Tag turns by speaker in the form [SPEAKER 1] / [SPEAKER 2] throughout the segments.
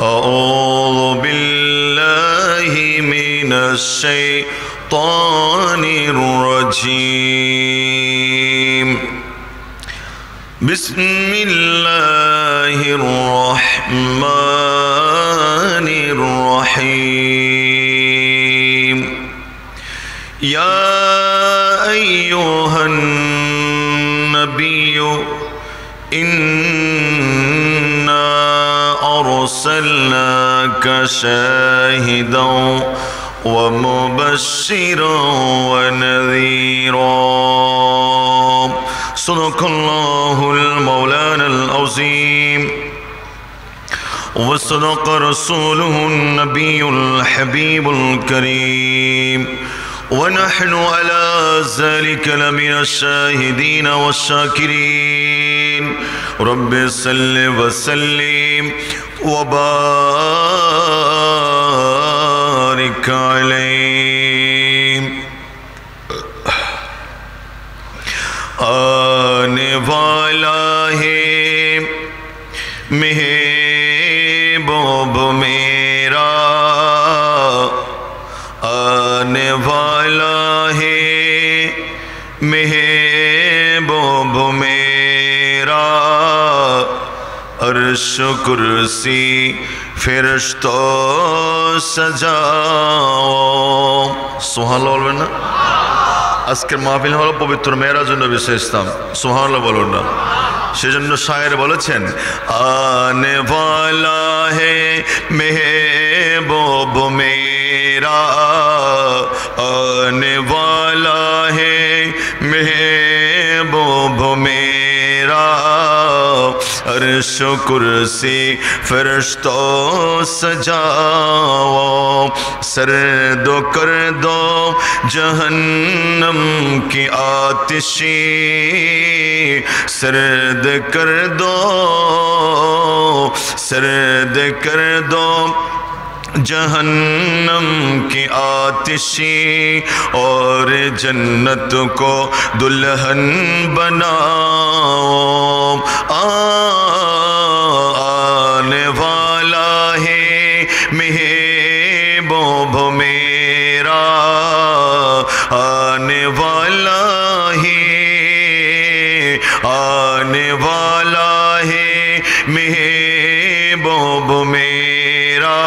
[SPEAKER 1] أعوذ بالله من الشيطان الرجيم بسم الله الرحمن الرحيم يا أيها النبي إنا أرسلناك شاهدا ومبشرا ونذيرا صدق الله المولانا العظيم وصدق رسوله النبي الحبيب الكريم ونحن على ذلك لمن الشاهدين والشاكرين رب صل وسلم وبارك عليه آنے والا ہے محبوب میرا آنے والا ہے محبوب میرا عرش کرسی فرشتوں سجاؤ سبحان اللہ نا আজকের মাহফিল হলো পবিত্র মেরাজুন নবী ইসলাম সুবহানাল্লাহ বলুন না সেজন্য শায়ের বলেছেন আনে ওয়ালা হে মেহবুব মেরা আনে ওয়ালা হে মেহবুব মেরা عرش و کرسی فرشتوں سجاؤ سرد کر دو جہنم کی آتشی سرد کر دو جہنم کی آتشی اور جنت کو دلہن بناؤ آنے والا ہے محبوب میرا آنے والا ہے محبوب میرا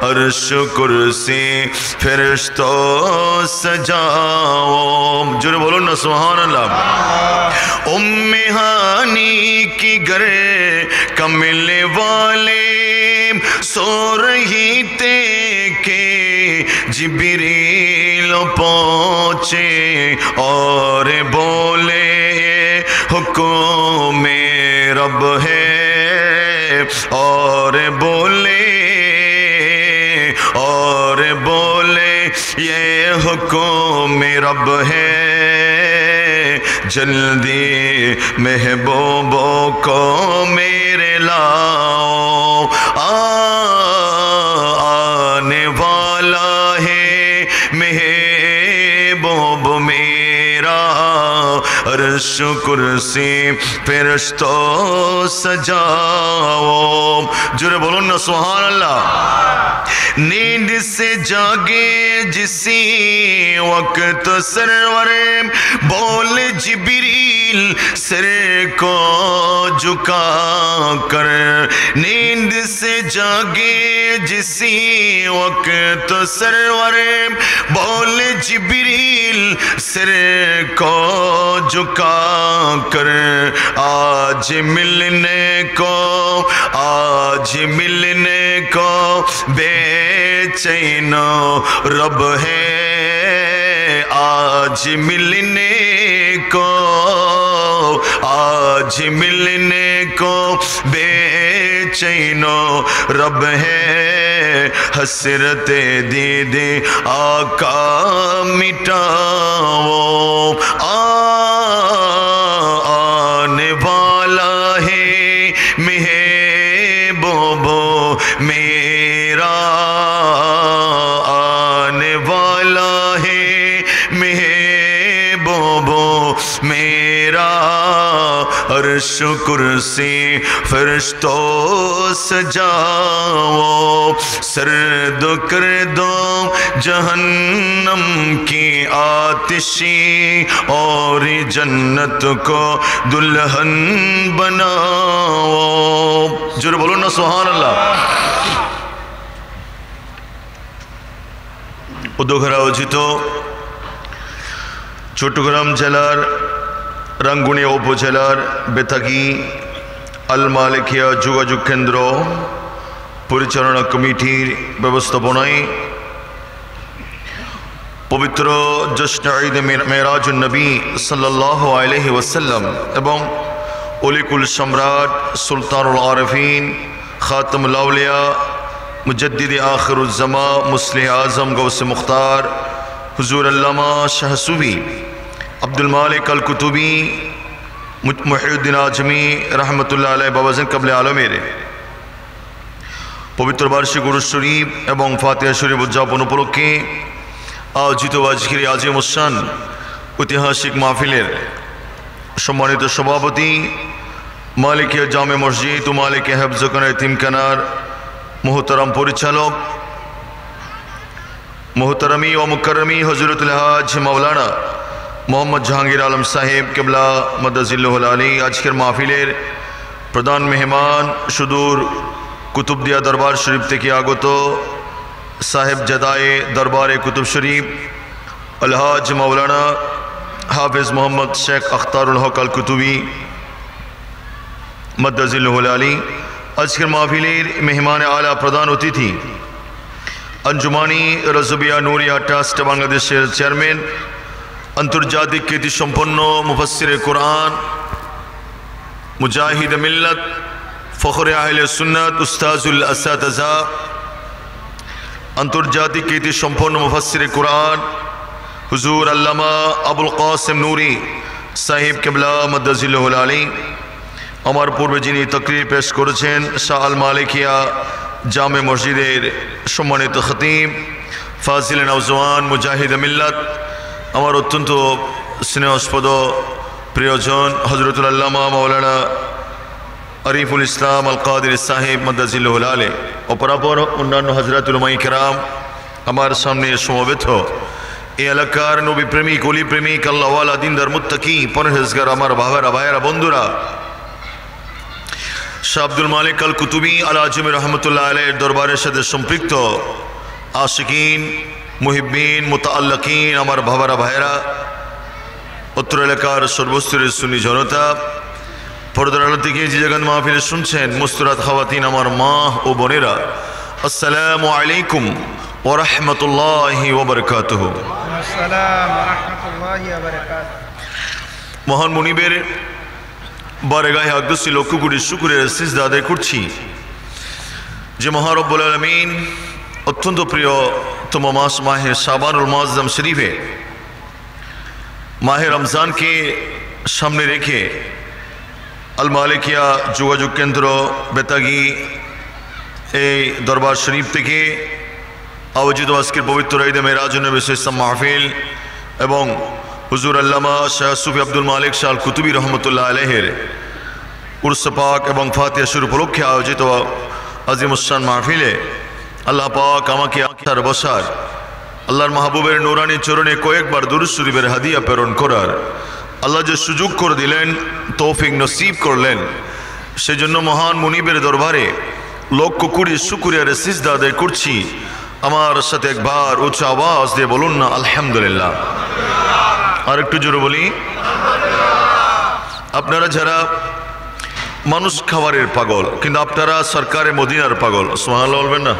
[SPEAKER 1] عرش کرسی فرشتوں سجاؤ جو بولو نا سبحان اللہ ام ہانی کی گر کملے والے سو رہی تھے کہ جبریل پہنچے اور بولے حکم رب ہے اور بولے یہ حکم رب ہے جلدی محبوبوں کو میرے لاؤ آنے والا ہے محبوب میرا عرش کرسی فرشتوں سجاؤ جرے بولو نا سبحان اللہ نیند سے جاگے جسی وقت سرور بول جبریل سر کو جھکا کر نیند سے جاگے جسی وقت سرور بول جبریل سر کو جھکا کر آج ملنے کو بے چین رب ہے آج ملنے کو بے چین رب ہے حسرت دید آقا مٹاؤ آنے والا ہے محبوب میرا آنے والا ہے محبوب میرا عرش कुर्सी फरिश्तों सजाओ, सर्द कर दो जहन्नम की आतिशी और जन्नत को दुल्हन बनाओ। जोर बोलो ना सुभान अल्लाह। উদ্যোগের আয়োজিত চট্টগ্রাম জেলার রাঙ্গুনিয়া উপজেলার বেতাগী আল মালিকিয়া যোগাযোগ কেন্দ্র পরিচালনা কমিটির ব্যবস্থাপনায় পবিত্র জশ্ন ঈদ মেরাজুন নবী সাল্লাল্লাহু আলাইহি ওয়াসাল্লাম এবং অলিকুল সম্রাট সুলতানুল আরিফিন খাতামুল আউলিয়া मुजद्दिद आखिरुज़्ज़मा मुस्लिह आज़म गौस मुख्तार हुज़ूर अल्लामा शाह सूफी अब्दुल मालिक अल कुतुबी मुहिउद्दीन आजमी रहमतुल्लाह अलैहि बाबाज़न कबले आलमेर पवित्र वार्षिक उरुस शरीफ एवं फातिहा शरीफ उद्यापन उपलक्षे आयोजित आजकेर आजिम उस्सान ऐतिहासिक महफिलेर सम्मानित सभापति मालिकिया जामे मस्जिद व मालिकिया हेफज़खाना यतीमखानार मोहतरम परिचालक मोहतरमी व मुकर्रमी हजरतुल हाज मौलाना मोहम्मद जहांगीर आलम साहेब किबला मदजिल्लुहुल आली आजकेर महफिलेर प्रधान मेहमान सुदूर कुतुबदिया दरबार शरीफ थेके आगत साहेब जदाए दरबारे कुतुब शरीफ अलहाज मौलाना हाफिज मोहम्मद शेख अख्तारुल हक अल कुतुबी मदजिल्लुहुल आली আজকের মাহফিলের মেহমান আলা প্রধান অতিথি আঞ্জুমানি রজবিয়া নুরিয়া ট্রাস্ট বাংলাদেশের চেয়ারম্যান আন্তর্জাতিক খ্যাতিসম্পন্ন মুফাসসিরে কোরআন মুজাহিদ মিল্লাত ফখরে আহলে সুন্নাত উস্তাজুল আসাতিজা আন্তর্জাতিক খ্যাতিসম্পন্ন মুফাসসিরে কোরআন হুজুর আল্লামা আবুল কাসেম নুরি সাহেব কিবলা মাদ্দাজিল্লাহুল আলী আমার পূর্বে যিনি তকরির পেশ করেছেন শাহ আল মালিকিয়া জামে মসজিদের সম্মানিত খতিব ফাজিল নওজওয়ান মুজাহিদ মিল্লাত আমার অত্যন্ত স্নেহাস্পদ প্রিয়জন হযরতুল আল্লামা মাওলানা আরিফুল ইসলাম আল কাদির সাহেব মাদ্দাজিল্লাহুল আলী অপরাপর অন্যান্য হযরতুল উলামায়ে কেরাম আমার সামনে সমবেত এই এলাকার নবী প্রেমিক ওলি প্রেমিক আল্লাহওয়ালা দিনদার মুত্তাকি পরহেজগার আমার বাবারা ভাইয়েরা বন্ধুরা শাহ আব্দুল মালিক আল কুতুবী আল আজমি রহমতুল্লাহ আলাইহির দরবারের সাথে সম্পৃক্ত আশিকিন মুহিব্বিন মুতাআল্লিকিন আমার বাবারা ভাইয়েরা উত্তর এলাকার সর্বস্তরের সুন্নি জনতা পর্দার আলো থেকে যে জায়গায় মাহফিলে শুনছেন মুস্তারাত খাওয়াতিন আমার মা ও বোনেরা আসসালামু আলাইকুম ওয়া রাহমাতুল্লাহি ওয়া বারাকাতুহু। আসসালামু ওয়া রাহমাতুল্লাহি ওয়া বারাকাতুহু। মহান মুনিবের বারগাহে আকদসে লক্ষ কোটি শুকরের সিজদা আদায় করছি যে মহান রব্বুল আলামিন অত্যন্ত প্রিয়তম মাস মাহে শাবানুল মুআজ্জম শরীফে মাহে রমজানকে সামনে রেখে আল মালিকিয়া যোগাযোগ কেন্দ্র বেতাগী এই দরবার শরীফ থেকে আয়োজিত আজকের পবিত্র ঈদে মেরাজুন নবী ইসলাম মাহফিল এবং হুজুর আল্লামা শাহ সুফি আব্দুল মালিক শাহ আল কুতুবী রহমতুল্লাহ আলাইহির উরস পাক এবং ফাতিহা শরীফ উপলক্ষে আয়োজিত আজিম উস্সান মাহফিলে আল্লাহ পাক আমাকে আসার বসার আল্লাহর মাহবুবের নূরানি চরণে কয়েকবার দুরূদ শরীফের হাদিয়া প্রেরণ করার আল্লাহ যে সুযোগ করে দিলেন তৌফিক নসিব করলেন সেজন্য মহান মুনিবের দরবারে লক্ষ কোটি শুকরিয়ার সিজদা আদায় করছি। আমার সাথে একবার উচ্চ আওয়াজ দিয়ে বলুন না আলহামদুলিল্লাহ। আর একটু জোরে বলি। আপনারা যারা মানুষ খাবারের পাগল কিন্তু আপনারা সরকারে মদিনার পাগল সুবহানাল্লাহ বলবেন না?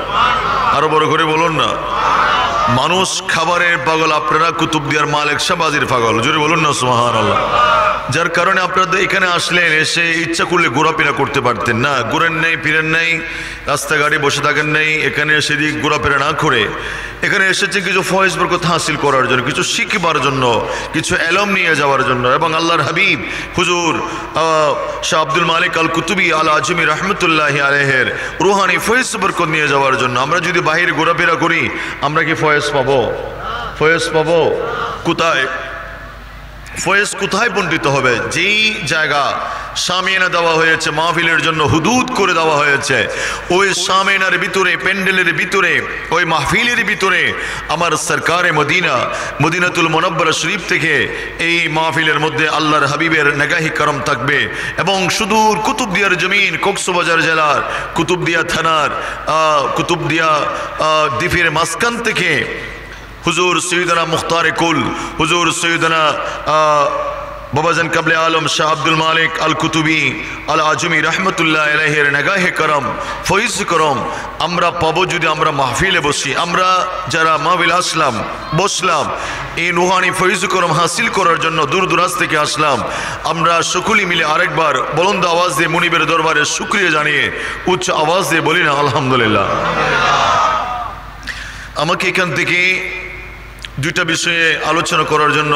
[SPEAKER 1] আরো বড় করে বলুন না। মানুষ খাবারের পাগল আপনারা কুতুবদিয়ার মালিক শাহবাজির পাগল জোরে বলুন না সুবহানাল্লাহ। যার কারণে আপনারা এখানে আসলেন এসে ইচ্ছা করলে ঘোরাফেরা করতে পারতেন না, ঘুরেন নেই ফিরেন নেই রাস্তাঘাটে বসে থাকেন নেই, এখানে সেদিক ঘোরাফেরা না করে এখানে এসেছে কিছু ফয়েজ বরকত হাসিল করার জন্য, কিছু শিখবার জন্য, কিছু এলম নিয়ে যাওয়ার জন্য এবং আল্লাহর হাবিব হুজুর শাহ আব্দুল মালিক আল কুতুবী আল আজমি রহমতুল্লাহি আলাইহির রুহানি ফয়েজ বরকত নিয়ে যাওয়ার জন্য। আমরা যদি বাহিরে ঘোরাফেরা করি আমরা কি ফয়েজ পাবো? ফয়েজ পাবো কোথায়? ফয়েজ কোথায় বন্টিত হবে? যেই জায়গা শামিয়ানা দেওয়া হয়েছে, মাহফিলের জন্য হুদুদ করে দেওয়া হয়েছে। ওই শামিয়ানার ভিতরে, প্যান্ডেলের ভিতরে, ওই মাহফিলের ভিতরে আমার সরকারে মদিনা, মদিনাতুল মুনাব্বারা শরীফ থেকে এই মাহফিলের মধ্যে আল্লাহর হাবিবের নেগাহি করম থাকবে। এবং সুদূর কুতুবদিয়ার জমিন, কক্সবাজার জেলার কুতুবদিয়া থানার কুতুবদিয়া দ্বীপের মাঝখান থেকে হুজুর সৈয়দনা মুখতারে কুল, হুজুর সৈয়দনা বাবাজান কাবলে আলম শাহ আব্দুল মালিক আল কুতুবি আল আজমি রহমতুল্লাহ আলাইহির নেগাহে করম, ফয়েজ করম আমরা পাবো যদি আমরা মাহফিলে বসি। আমরা যারা মাহফিল আসলাম, বসলাম, এই রুহানি ফয়েজ করম হাসিল করার জন্য দূর দূরাজ থেকে আসলাম। আমরা সকলেই মিলে আরেকবার বুলন্দ আওয়াজ দিয়ে মুনিবের দরবারে শুকরিয়া জানিয়ে উচ্চ আওয়াজ দিয়ে বলি না আলহামদুলিল্লাহ। আমাকে এখান থেকে দুইটা বিষয়ে আলোচনা করার জন্য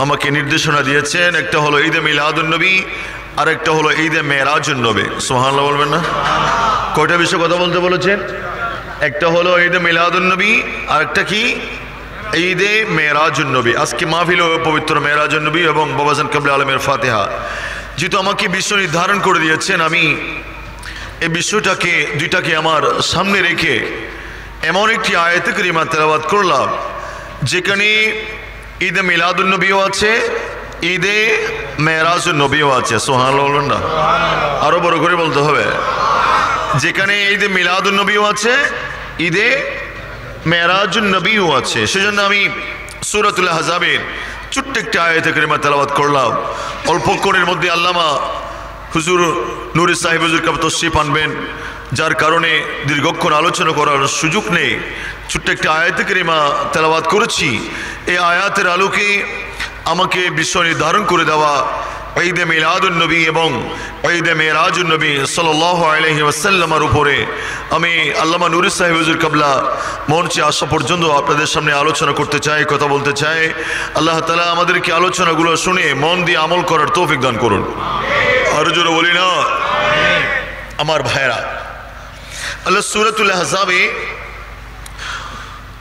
[SPEAKER 1] আমাকে নির্দেশনা দিয়েছেন। একটা হলো ঈদে মিলাদুন নবী, আর একটা হলো ঈদে মেরাজুন নবী। সুবহানাল্লাহ বলবেন না? কয়টা বিষয়ে কথা বলতে বলেছেন? একটা হলো ঈদে মিলাদুন নবী, আর একটা কি? ঈদে মেরাজুন নবী। আজকে মাহফিল পবিত্র মেরাজুন নবী এবং বাবাজান কাবলে আলমের ফাতিহা। যেহেতু আমাকে বিষয় নির্ধারণ করে দিয়েছেন, আমি এই বিষয়টাকে দুইটাকে আমার সামনে রেখে এমন একটি আয়াতে কারিমা তেলাওয়াত করলাম যেখানে ঈদে মিলাদুন নবীও আছে, ঈদে মেরাজুন নবীও আছে। সুবহানাল্লাহ বলবেন না? আরো বড় করে বলতে হবে। যেখানে ঈদে মিলাদুন নবীও আছে, ঈদে মেরাজুন নবীও আছে। সেজন্য আমি সূরাতুল আহজাবের ছোট্ট একটা আয়াতে কারিমা তেলাওয়াত করলাম। অল্পক্ষণের মধ্যে আল্লামা হুজুর নুরি সাহেব হুজুর কাছে তশরিফ আনবেন, যার কারণে দীর্ঘক্ষণ আলোচনা করার সুযোগ নেই। ছোট্ট একটা আয়াতে কারিমা তেলাওয়াত করেছি। এই আয়াতের আলোকে আমাকে বিষয় নির্ধারণ করে দেওয়া ঈদে মিলাদুন নবী এবং ঈদে মেরাজুন নবী সাল্লাল্লাহু আলাইহি ওয়াসাল্লামের উপরে আমি আল্লামা নুরি সাহেব হুজুর কাবলা মঞ্চে আসা পর্যন্ত আপনাদের সামনে আলোচনা করতে চাই, কথা বলতে চাই। আল্লাহ তাআলা আমাদেরকে আলোচনাগুলো শুনে মন দিয়ে আমল করার তৌফিক দান করুন। আরো জোরে বলি না? আমার ভাইরা, আল্লাহ সূরাতুল আহজাবে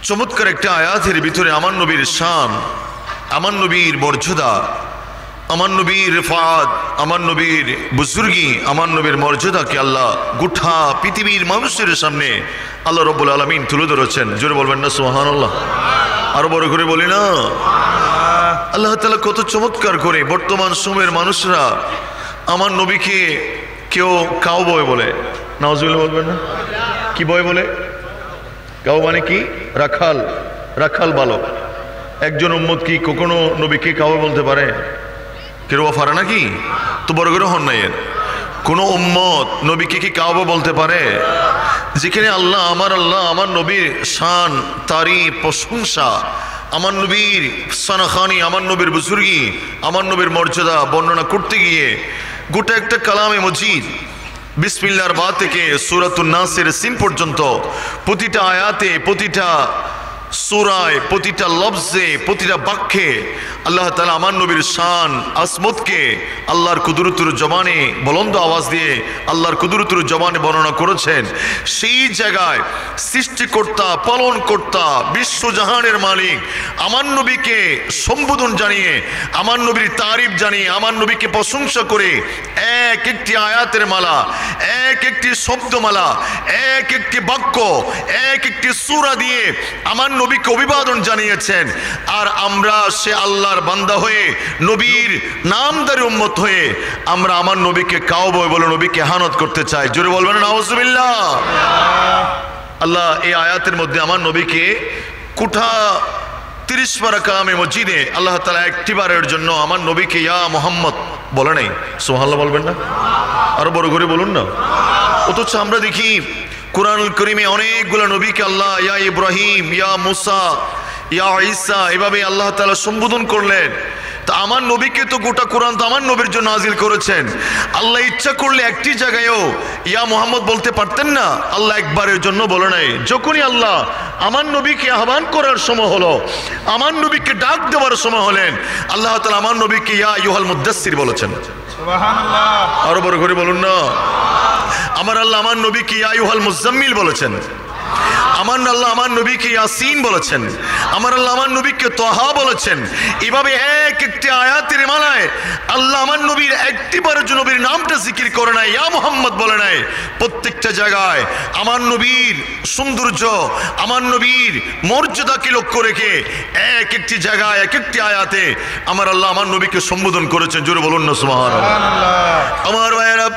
[SPEAKER 1] চমৎকার একটা আয়াতের ভিতরে আমার নবীর শান, আমার নবীর মর্যাদা, আমার নবীর রিফাত, আমার নবীর বুজুর্গি, আমার নবীর মর্যাদাকে আল্লাহ গোটা পৃথিবীর মানুষের সামনে আল্লাহ রাব্বুল আলামিন তুলে ধরেছেন। জোরে বলবেন না সুবহানাল্লাহ? আরো বড় করে বলি না? আল্লাহ তাআলা কত চমৎকার করে বর্তমান সময়ের মানুষরা আমার নবীকে কেউ কাউ বয় বলে, নাউজুবিল্লাহ বলবেন না? কি বয় বলে? কাউ মানে কি? রাখাল, রাখাল বালক। একজন উম্মত কি কখনো নবীকে কাউ বলতে পারে? কেউ পারে নাকি? তো বড় করে হন নাই। কোন উম্মত নবীকে কি কাউ বলতে পারে? যেখানে আল্লাহ আমার নবীর শান, তারিফ, প্রশংসা, আমার নবীর সানাখানি, আমার নবীর বুজুর্গি, আমার নবীর মর্যাদা বর্ণনা করতে গিয়ে গোটা একটা কালামে মজিদ বিসমিল্লাহর বা থেকে সূরাতুন নাসের সিন পর্যন্ত প্রতিটা আয়াতে, প্রতিটা সূরায়, প্রতিটা লফজে, প্রতিটা বাক্যে আল্লাহ তাআলা আমার নবীর শান, আসমতকে আল্লাহর কুদরতের জবানে বুলন্দ আওয়াজ দিয়ে আল্লাহর কুদরতের জবানে বর্ণনা করেছেন। সেই জায়গায় সৃষ্টিকর্তা, পালনকর্তা, বিশ্বজাহানের মালিক আমার নবীকে সম্বোধন জানিয়ে, আমার নবীর তারিফ জানিয়ে, আমার নবীকে প্রশংসা করে এক একটি আয়াতের মালা, এক একটি শব্দমালা, এক একটি বাক্য, এক একটি সূরা দিয়ে আমার নবীকে অভিবাদন জানিয়েছেন। আর আমরা সে আল্লাহর বান্দা হয়ে, নবীর নামদারি উম্মত হয়ে আমরা আমার নবীকে কাউবয় বলে নবীকে ইহানত করতে চাই। জোরে বলবেন নাউজুবিল্লাহ? আল্লাহ এই আয়াতের মধ্যে আমার নবীকে কোঠা 30 পারা কালামে মসজিদে আল্লাহ তাআলা একটিবারের জন্য আমার নবীকে ইয়া মুহাম্মদ বলে নাই। সুবহানাল্লাহ বলবেন না? আরো বড় করে বলুন না? অথচ আমরা দেখি কুরআনুল কারীমে অনেকগুলো নবীকে আল্লাহ ইয়া ইব্রাহিম, ইয়া মুসা, ইয়া ঈসা এভাবে আল্লাহ তাআলা সম্বোধন করলেন। তা আমার নবীকে তো গোটা কোরআন তো আমার নবীর জন্য নাজিল করেছেন। আল্লাহ ইচ্ছা করলে একটি জায়গায়ও ইয়া মুহাম্মদ বলতে পারতেন না? আল্লাহ একবারের জন্য বলে নাই। যখনই আল্লাহ আমার নবীকে আহ্বান করার সময় হলো, আমার নবীকে ডাক দেওয়ার সময় হলেন, আল্লাহ তাআলা আমার নবীকে ইয়া আইয়ুহাল মুদ্দাসসির বলেছেন। সুবহানাল্লাহ। আরো বড় করে বলুন না? আমার আল্লাহ আমার নবীকে ইয়া আইয়ুহাল মুজাম্মিল বলেছেন। আমার আল্লাহ আমার নবীকে ইয়াসিন বলেছেন, আমার আল্লাহ আমার নবীকে তাহা বলেছেন। এভাবে এক একটি আয়াতের মালায় আল্লাহ আমার নবীর একটিবারের জন্য নবীর নামটা জিকির করে নাই, ইয়া মুহাম্মদ বলে নাই। প্রত্যেকটা জায়গায় আমার নবীর সৌন্দর্য, আমার নবীর মর্যাদাকে লক্ষ্য রেখে এক একটি জায়গায় এক একটি আয়াতে আমার আল্লাহ আমার নবীকে সম্বোধন করেছেন। জোরে বলুন না সুবহানাল্লাহ। আমার ভাইয়েরা,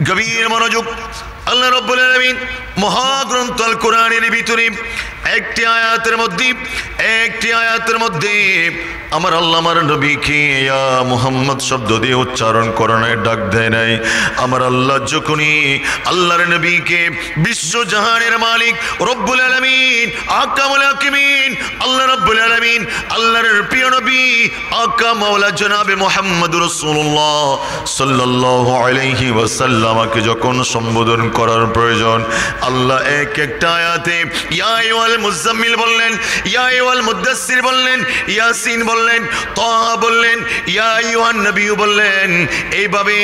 [SPEAKER 1] গভীর মনোযোগ। আল্লাহ রাব্বুল আলামিন মহাগ্রন্থ আল কোরআনের ভিতরে একটি আয়াতের মধ্যে আমার আল্লাহ আমার নবীকে ইয়া মুহাম্মদ শব্দ দিয়ে উচ্চারণ করে নাই, ডাক দেয় নাই। আমার আল্লাহ যখনই আল্লাহর নবীকে বিশ্বজাহানের মালিক রব্বুল আলামিন আকামুল হাকিমিন আল্লাহ রাব্বুল আলামিন আল্লাহর প্রিয় নবী আকা মাওলা জনাবে মুহাম্মদুর রাসূলুল্লাহ সাল্লাল্লাহু আলাইহি ওয়াসাল্লামকে যখন সম্বোধন করার প্রয়োজন, আল্লাহ এক একটা আয়াতে ইয়া আইয়ুহাল মুযাম্মিল বললেন, ইয়া আইয়ুহাল মুদাসসির বললেন, ইয়াসিন বললেন, তাহা বললেন, ইয়া আইয়ুহান নবী বললেন। এইভাবে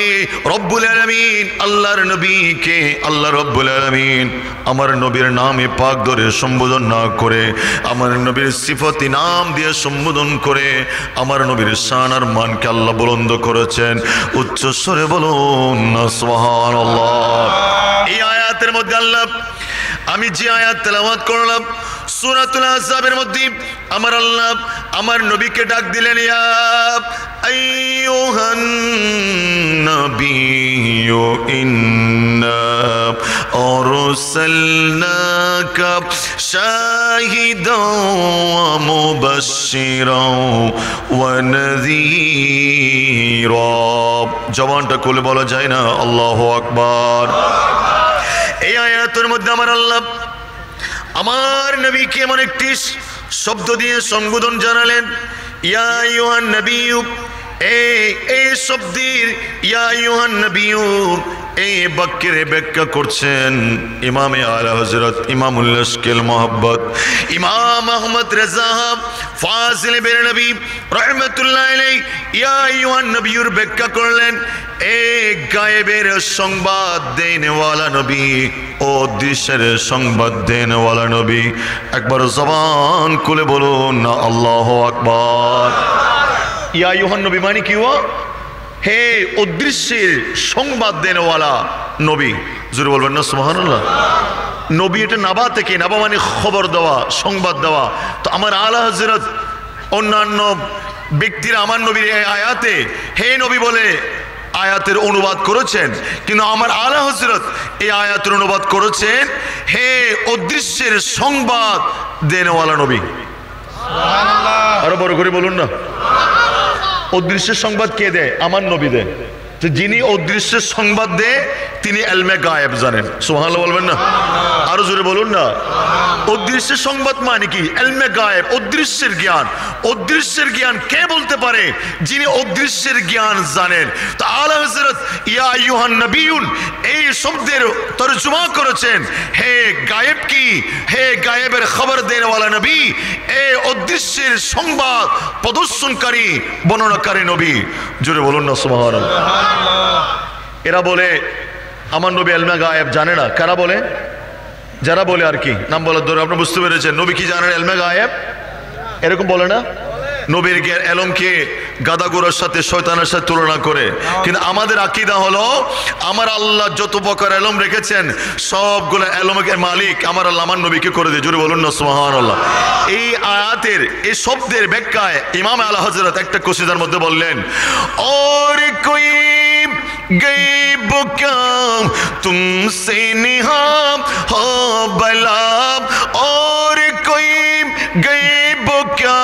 [SPEAKER 1] রব্বুল আলামিন আল্লাহর নবীকে আল্লাহ রব্বুল আলামিন আমার নবীর নামে পাক ধরে সম্বোধন না করে আমার নবীর সিফাতি নাম দিয়ে সম্বোধন করে আমার নবীর শান আর মানকে আল্লাহ বুলন্দ করেছেন। উচ্চ স্বরে বলুন না সুবহানাল্লাহ। এই আয়াতের মধ্যে আল্লাহ, আমি যে আয়াত তেলাওয়াত করলাম সূরাতুল আহজাবের মধ্যে, আমার আল্লাহ আমার নবীকে ডাক দিলেন, ইয়া আইয়ুহান নাবিয়্যু ইন্না আরসালনাকা শাহিদাও ওয়া মুবাশশিরাও ওয়া নাযীরা। জবানটা খুলে বলা যায় না আল্লাহু আকবার। এই আয়াতের মধ্যে আমার আল্লাহ আমার নবীকে এমন একটি শব্দ দিয়ে সম্বোধন জানালেন, ইয়া আইয়ুহান নবিয়্যু। এই শব্দের ইয়া আইয়ুহান নবিয়্যু এই বাক্যের ব্যাখ্যা করছেন ইমামে আলা হযরত ইমামুল আশকিল মুহাব্বত ইমাম আহমদ রেজা ফাজিল বেরনবী রাহমাতুল্লাহ আলাইহি। ইয়া আইয়ুহান নবিয়্যুর ব্যাখ্যা করলেন এক গায়েবের সংবাদ দেনেওয়ালা নবী, ও দৃশ্যের সংবাদ দেনেওয়ালা নবী। একবার জবান খুলে বলুন না আল্লাহু আকবার। ইয়া আইয়ুহান নবী মানে কি? হে অদৃশ্যের সংবাদ দেনেওয়ালা নবী। জোরে বলবেন না সুবহানাল্লাহ। নবী এটা নাবা থেকে, নাবা মানে খবর দেওয়া, সংবাদ দেওয়া। তো আমার আলা হযরত অন্যান্য ব্যক্তিরা আমার নবীর এই আয়াতে হে নবী বলে আয়াতের অনুবাদ করেছেন, কিন্তু আমার আলা হযরত এই আয়াতের অনুবাদ করেছেন হে অদৃশ্যের সংবাদ দেনেওয়ালা নবী। সুবহানাল্লাহ। আরো বড় করে বলুন না। অদৃশ্যের সংবাদ কে দেয়? আমার নবী দেয়। তো যিনি অদৃশ্যের সংবাদ দেয় তিনি ইলমে গায়েব জানেন। সুবহানাল্লাহ বলবেন না? আরো জোরে বলুন না। অদৃশ্যের সংবাদ মানে কি? ইলমে গায়েব, অদৃশ্যের জ্ঞান। অদৃশ্যের জ্ঞান কে বলতে পারে? যিনি অদৃশ্যের জ্ঞান জানেন। তো আলা হযরত ইয়া আইয়ুহান নবিয়্যুন এই শব্দের তরজমা করেছেন হে গায়েব কি, হে গায়েবের খবর দেনেওয়ালা নবী, এই অদৃশ্যের সংবাদ প্রদর্শনকারী বর্ণনাকারী নবী। জোরে বলুন না সুবহানাল্লাহ। এরা বলে আমার নবী ইলমে গায়েব জানে না। কারা বলে? যারা বলে আর কি, নাম বলার দরকার। আপনি বুঝতে পেরেছেন নবী কি জানেন? ইলমে গায়েব এরকম বলে না। নবীর এলমকে গাদাগুলোর সাথে শয়তানের সাথে তুলনা করে। কিন্তু আমাদের আকীদা হলো আমার আল্লাহ যত প্রকার এলম রেখেছেন সবগুলো এলমের মালিক আমার আল্লাহ আমার নবীকে করে দিয়ে। জোরে বলুন না সুবহানাল্লাহ। এই আয়াতের এই শব্দের ব্যাখ্যায় ইমাম আলা হযরত একটা কসিদার মধ্যে বললেন, और कोई गैब क्या तुमसे निहाम हो बला, और कोई गैब क्या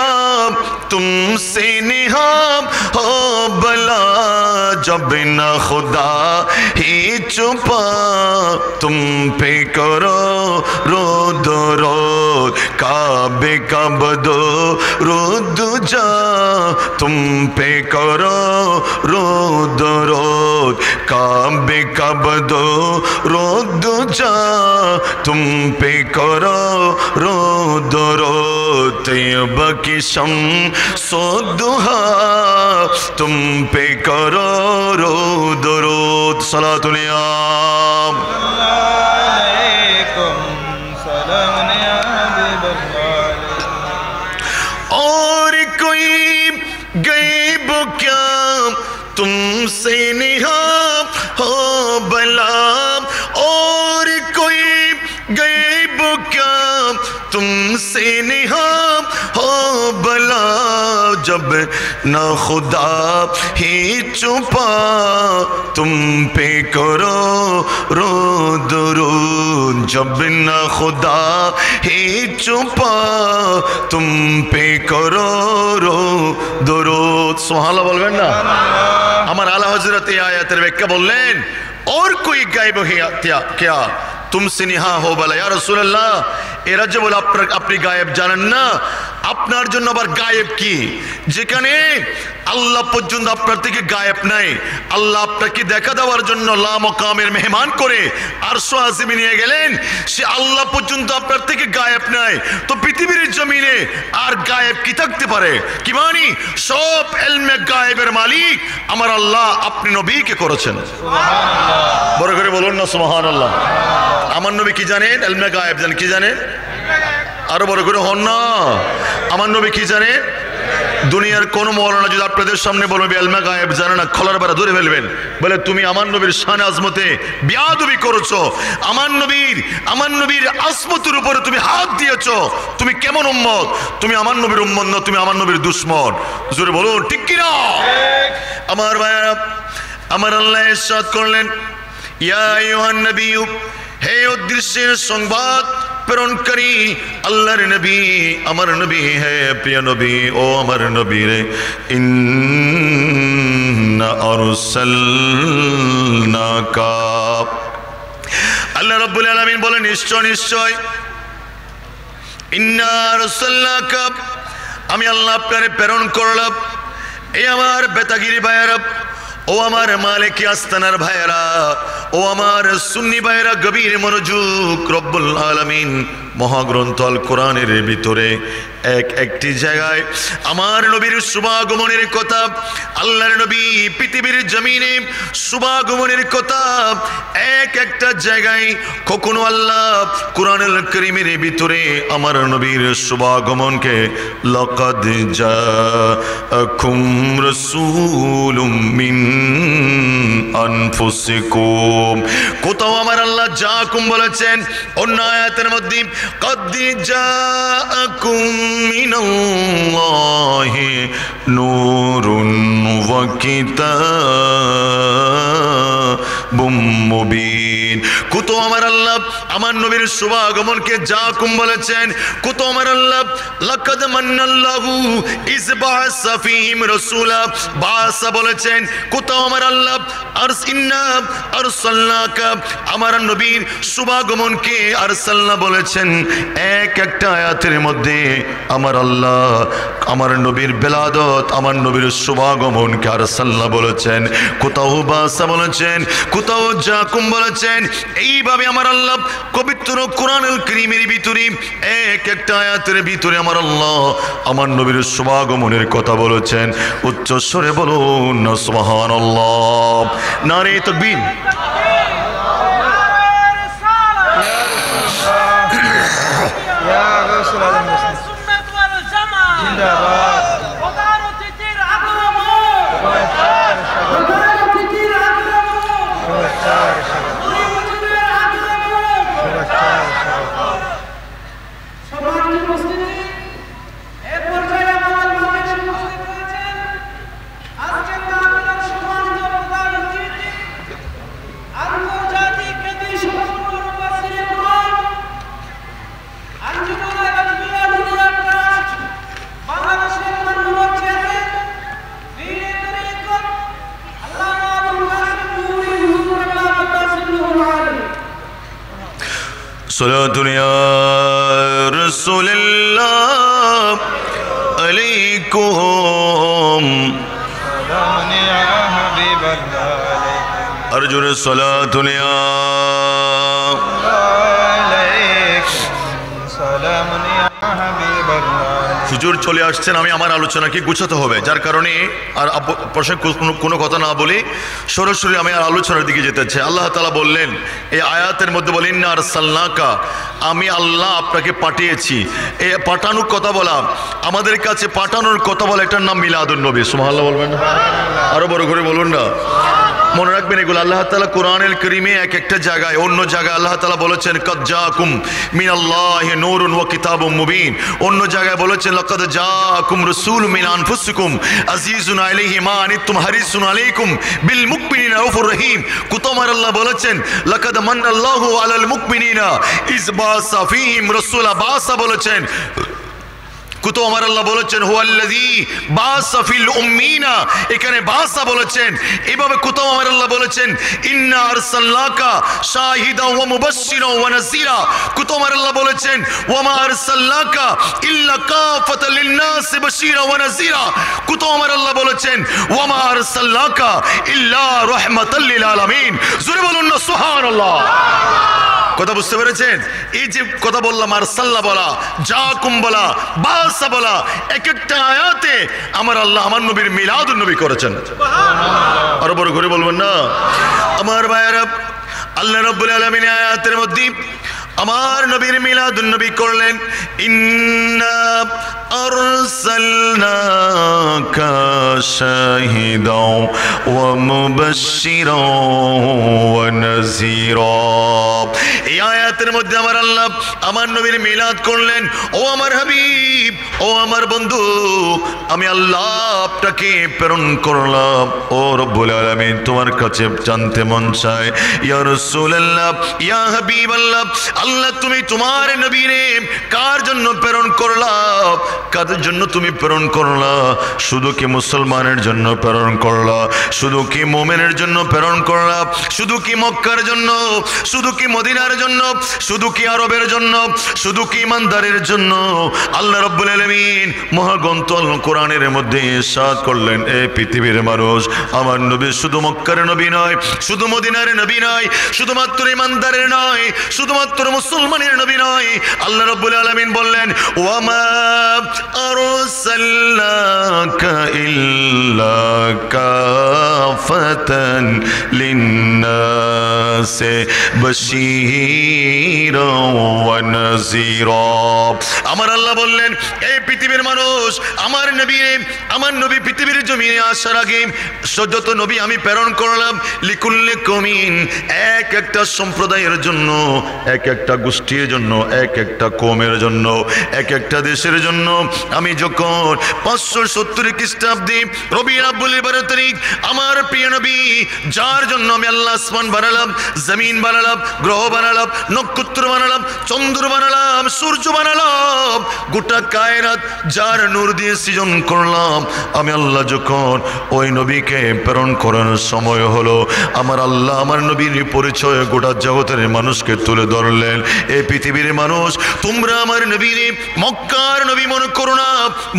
[SPEAKER 1] तुमसे निहाम हो बला, जब न खुदा ही छुपा तुम पे करो रोद रोद, काबे कब दो रोद जा तुम पे करो रोद रोद, काबे कब दो रोद जा तुम पे करो रोद रोद, तैयबा की शम्सो दुहा तुम पे करो रोद रोद। सलातुल या
[SPEAKER 2] अलैकुम सलाम।
[SPEAKER 1] गैब क्या तुमसे निहा हो भला, जब न खुदा ही छुपा तुम पे करो रो दुरूद, जब न खुदा ही छुपा तुम पे करो रो दुरूद। सुभान बोलবেন না? আমার আলা হযরত এই আয়াতের ব্যাখ্যা বললেন, और कोई गायब है क्या तुमसे निहा हो बला। या রাসূলুল্লাহ, এরা যে বলে আপনি গায়েব জানেন না, আপনার জন্য আবার গায়েব কি? যেখানে আল্লাহ পর্যন্ত আপনার থেকে গায়েব নাই, আল্লাহ আপনাকে দেখা দেওয়ার জন্য লা মাকামের মেহমান করে আরশ আজিমে নিয়ে গেলেন, সে আল্লাহ পর্যন্ত আপনার থেকে গায়েব নাই, তো পৃথিবীর জমিনে আর গায়েব কি থাকতে পারে? কি মানি? সব ইলমে গায়েবের মালিক আমার আল্লাহ, আপনি নবীকে করেছেন। সুবহানাল্লাহ, বড় করে বলুন না সুবহানাল্লাহ। আমার নবী কি জানেন? ইলমে গায়েব জানেন। কি জানেন? আরো বড় করে হন না। আমার নবী কি জানেন? দুনিয়ার কোন মওলানা যদি আপনাদের সামনে বলবে ইলমে গায়েব জানে না, খলার বাড়া ধরে ফেলবেন, বলে তুমি আমার নবীর শানে আজমতে বিয়াদবি করেছো, আমার নবীর আজমতের উপরে তুমি হাত দিয়েছো, তুমি কেমন উম্মত? তুমি আমার নবীর উম্মত না, তুমি আমার নবীর দুশমন। জোরে বলুন ঠিক কি না? আমার ভাইরা, আমার আল্লাহ ইরশাদ করলেন, ইয়া আইয়ুহান নবী, হে উদ্দেশ্যের সংবাদ প্রেরণকারী আল্লাহর নবী, আমার নবী, হে প্রিয় নবী, ও আমার নবী রে, ইন্না আরসালনাকা, আল্লাহ রাব্বুল আলামিন বলেন নিশ্চয় ইন্না আরসালনাকা, আমি আল্লাহ আপনারে প্রেরণ করলাম। এই আমার বেতাগিরি ভাইয়েরা, ও আমার মালিকি আস্তানার ভাইয়েরা, ও আমার সুন্নি ভাইয়েরা, গভীর মনোযোগ। রব্বুল আলামিন মহাগ্রন্থ আল কোরআনের ভিতরে একটি জায়গায় আমার নবীর শুভাগমনের কথা, আল্লাহর নবী পৃথিবীর জমিনে শুভাগমনের কথা একটা জায়গায় কখনো আল্লাহ কোরআনুল কারীমের ভিতরে আমার নবীর শুভাগমনকে লাকাদ জাআকুম রাসূলুম মিন আনফুসিকুম, কোথাও আমার আল্লাহ জাআকুম বলেছেন, অন্য আয়াতের মধ্যে قد جاءكم من الله نور وكتاب مبين। কোথাও আমার আল্লাহ আমার নবীর শুভাগমনকে জাআকুম বলেছেন, কোথাও আমার আল্লাহ লাকাদ মান্নাল্লাহু ইয বাআসা ফীহিম রাসূলা বাআসা বলেছেন, কোথাও আমার আল্লাহ ইন্না আরসালনাকা, আমার নবীর শুভাগমনকে আরসালনা বলেছেন। একটা আয়াতের মধ্যে আমার আল্লাহ আমার নবীর বেলাদত, আমার নবীর শুভাগমনকে আরসালনা বলেছেন, কোথাও বাআসা বলেছেন, কোথাও জাআকুম বলেছেন। এইভাবে আমার আল্লাহ পবিত্র কোরআনুল কারীমের ভিতরে একটা আয়াতের ভিতরে আমার আল্লাহ আমার নবীর শুভাগমনের কথা বলেছেন। উচ্চ স্বরে বলুন না সুবহানাল্লাহ, নারে তাকবীর। صلاة يا رسول الله عليكم، سلام يا حبيب الله، أرجو الصلاة يا عليكم، سلام يا حبيب الله। হুজুর চলে আসছেন, আমি আমার আলোচনাকে গুছাতে হবে, যার কারণে আর প্রসঙ্গে কোনো কথা না বলি সরাসরি আমি আর আলোচনার দিকে যেতে চাই। আল্লাহ তাআলা বললেন এই আয়াতের মধ্যে বলেন না আরসালনাকা, আমি আল্লাহ আপনাকে পাঠিয়েছি। এই পাঠানোর কথা বলা, আমাদের কাছে পাঠানোর কথা বলা, এটার নাম মিলাদুন নবী। সুবহানাল্লাহ বলবেন না? আরো বড় করে বলুন না। মনে রাখবেন এগুলো আল্লাহ তাআলা কোরআনুল কারীমে এক একটা জায়গায়, অন্য জায়গায় আল্লাহ তাআলা বলেছেন কাদ জাআকুম মিনাল্লাহি নূরুন ওয়া কিতাবুম মুবিন, অন্য জায়গায় বলেছেন লাকাদ জাআকুম রাসূলুম মিন আনফুসিকুম আজিজুন আলাইহি মা আনিতুম হারিসুন আলাইকুম বিল মুমিনিনা রাউফুর রহিম। কোথাও আমার আল্লাহ বলেছেন লাকাদ মান্নাল্লাহু আলাল মুমিনিনা ইজ বাসা ফীহিম রাসূলা, বাসা বলেছেন। কোথাও আমার আল্লাহ বলেছেন হুয়াল্লাযী বাসা ফিল উম্মিনা, এখানে বাসা বলেছেন। এভাবে কোথাও আমার আল্লাহ বলেছেন ইন্না আরসালনাকা শাহিদাও ওয়া মুবাশশিরাও ওয়া নাযীরা, কোথাও আমার আল্লাহ বলেছেন ওয়া মা আরসালনাকা ইল্লা কাফাতাল লিন-নাস বাশীরা ওয়া নাযীরা, কোথাও আমার আল্লাহ বলেছেন ওয়া মা আরসালনাকা ইল্লা রাহমাতাল লিল আলামিন। জোরে বলুন না সুবহানাল্লাহ। কথা বুঝতে পেরেছেন? এই যে কথা বললাম আরসাল্লাহ বলা, জাকুম বলা, বাসা বলা, এক একটা আয়াতে আমার আল্লাহ আমার নবীর মিলাদুন নবী করেছেন। আরো বড় করে বলবেন না আমার ভাইয়েরা, আল্লাহ রাব্বুল আলামিন আয়াতের মধ্যে আমার নবীর মিলাদুন নবী করলেন। ইন্না আরসালনাকা শাহিদাও ওয়া মুবাশশিরাও ওয়া নাযীরা। এই আয়াতের মধ্যে আমার আল্লাহ আমার নবীর মিলাদ করলেন। ও আমার হাবিব, ও আমার বন্ধু, আমি আল্লাহ আপনাকে প্রেরণ করলাম। ও রব্বুল আলামিন, তোমার কাছে জানতে মন চায় ইয়া রাসূলুল্লাহ, ইয়া হাবিবাল্লাহ, আল্লাহ তুমি তোমার নবীরে কার জন্য প্রেরণ করলা? কাদের জন্য তুমি প্রেরণ করলা? শুধু কি মুসলমানের জন্য প্রেরণ করলা? শুধু কি মুমিনের জন্য প্রেরণ করলা? শুধু কি মক্কার জন্য? শুধু কি মদিনার জন্য? শুধু কি আরবের জন্য? শুধু কি ইমানদারের জন্য? আল্লাহ রাব্বুল আলামিন মহাগ্রন্থ কোরআনের মধ্যে ইরশাদ করলেন, এ পৃথিবীর মানুষ, আমার নবী শুধু মক্কার নবী নয়, শুধু মদিনার নবী নয়, শুধুমাত্র ইমানদারের নয়, শুধুমাত্র মুসলমানের নবী নয়। আল্লাহ রাব্বুল আলামিন বললেন ওয়ামা আরসালনাকা ইল্লা কাফাতান লিন্নাসি বাশীরাও ওয়া নাযীরা। আমার আল্লাহ বললেন এই পৃথিবীর মানুষ, আমার নবী পৃথিবীর জমিনে আসার আগে যত নবী আমি প্রেরণ করলাম লিকুল্লি কওমিন, এক একটা সম্প্রদায়ের জন্য, এক একটা গোষ্ঠীর জন্য, এক একটা কওমের জন্য, এক একটা দেশের জন্য। আমি যখন 570 খ্রিস্টাব্দে রবিউল আউয়াল 12 তারিখ আমার প্রিয় নবী, যার জন্য আমি আল্লাহ আসমান বানালাম, জমিন বানালাম, গ্রহ বানালাম, নক্ষত্র বানালাম, চন্দ্র বানালাম, সূর্য বানালাম, গোটা কায়নাত যার নূর দিয়ে সৃজন করলাম, আমি আল্লাহ যখন ওই নবীকে প্রেরণ করার সময় হলো, আমার আল্লাহ আমার নবীর পরিচয় গোটা জগতের মানুষকে তুলে ধরলেন। এই পৃথিবীর মানুষ, তোমরা আমার নবীরে মক্কার নবী মনে করো না,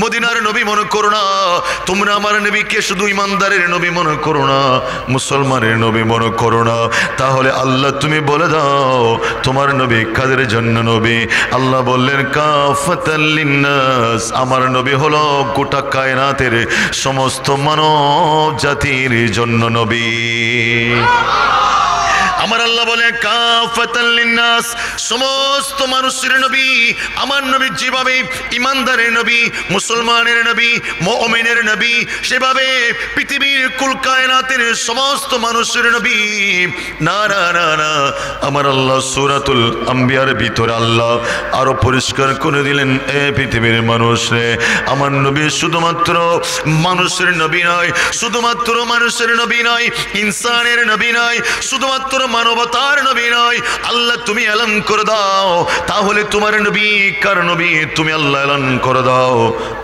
[SPEAKER 1] মদিনার নবী মনে করো না, তোমরা আমার নবীকে শুধু ইমানদারের নবী মনে করো না, মুসলমানের নবী মনে করো না। তাহলে আল্লাহ তুমি বলে দাও তোমার নবী কাদের জন্য নবী? আল্লাহ বললেন কাফাতাল লিন্নাস, আমার নবী হলো গোটা কায়নাতের সমস্ত মানব জাতির জন্য নবী। আমার আল্লাহ বলে কাফাতাল লিন্নাস, সমস্ত মানুষের নবী। আমার নবী যেভাবে ইমানদারের নবী, মুসলমানের নবী, মুমিনের নবী, সেভাবে পৃথিবীর কুল কায়নাতের সমস্ত মানুষের নবী। না না না না, আমার আল্লাহ সূরাতুল আম্বিয়ার ভিতরে আল্লাহ আরো পরিষ্কার করে দিলেন, এ পৃথিবীর মানুষ রে, আমার নবী শুধুমাত্র মানুষের নবী নয়, শুধুমাত্র মানুষের নবী নয়, ইনসানের নবী নয়, শুধুমাত্র মানবতার নবী নয়। আল্লাহ তুমি এলান করে দাও, তাহলে তোমার নবী কার নবী তুমি আল্লাহ এলান করে দাও।